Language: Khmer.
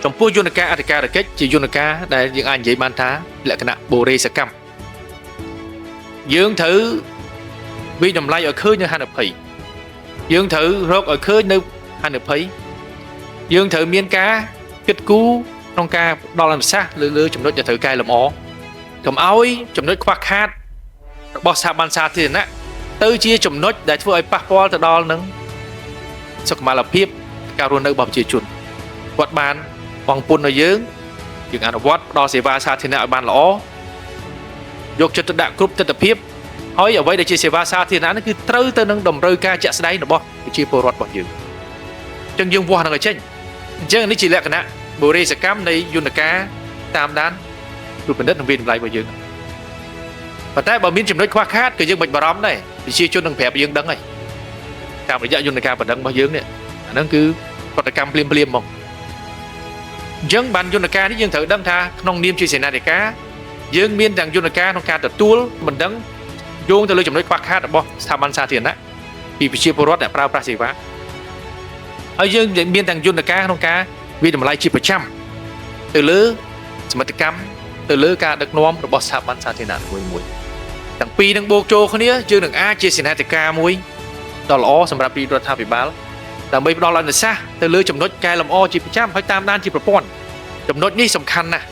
ចំពោះយន្តការអធិការកិច្ចជាយន្តការដែលយើងអាចនិយាយបានថាលក្ខណៈបូរេសកម្មយើងត្រូវវិតម្លៃឲ្យឃើញនៅហានិភ័យយើងត្រូវរកឲ្យឃើញនៅហានិភ័យយើងត្រូវមានការគិតគូរក្នុងការផ្ដល់អនុសាសន៍លើចំណុចដែលត្រូវកែលម្អកុំឲ្យចំណុចខ្វះខាតរបស់ស្ថាប័នសាធារណៈទៅជាចំណុចដែលធ្វើឲ្យប៉ះពាល់ទៅដល់នឹងសុខុមាលភាពការរស់នៅរបស់ប្រជាជនគាត់បានបងពុនឲ្យយើងអនុវត្តផ្ដល់សេវាសាធារណៈឲ្យបានល្អយកចិត្តទុកដាក់គ្រប់ទិដ្ឋភាពហើយអ្វីដែលជាសេវាសាធារណៈនេះគឺត្រូវទៅនឹងតម្រូវការជាក់ស្ដែងរបស់ប្រជាពលរដ្ឋរបស់យើងអញ្ចឹងយើងវាស់នឹងឲ្យចេញអញ្ចឹងនេះជាលក្ខណៈបូរេសកម្មនៃយន្តការតាមដានរូបបណ្ឌិតនិងវិទ្យាល័យរបស់យើងប៉ុន្តែបើមានចំណុចខ្វះខាតគឺយើងមិនបារម្ភដែរប្រជាជននឹងប្រាប់យើងដឹងហើយតាមរយៈយន្តការបណ្ដឹងរបស់យើងនេះអាហ្នឹងគឺប្រតិកម្មភ្លាមៗមកអញ្ចឹងបានយន្តការនេះយើងត្រូវដឹងថាក្នុងនាមជាសេនាធិការយើងមានទាំងយន្តការក្នុងការទទួលបណ្ដឹងយោងទៅលើចំណុចខ្វះខាតរបស់ស្ថាប័នសាធារណៈពីប្រជាពលរដ្ឋដែលប្រើប្រាស់សេវាហើយយើងមានទាំងយន្តការក្នុងការវិតម្លៃជាប្រចាំទៅលើសមិទ្ធកម្មទៅលើការដឹកនាំរបស់ស្ថាប័នសាធារណៈមួយទាំងពីរនឹងបូកចូលគ្នាយើងនឹងអាចជាសេនាធិការមួយដ៏ល្អសម្រាប់រដ្ឋាភិបាលដើម្បីផ្ដល់អនុសាសន៍ទៅលើចំណុចកែលម្អជាប្រចាំហើយតាមដានជាប្រព័ន្ធចំណុចនេះសំខាន់ណាស់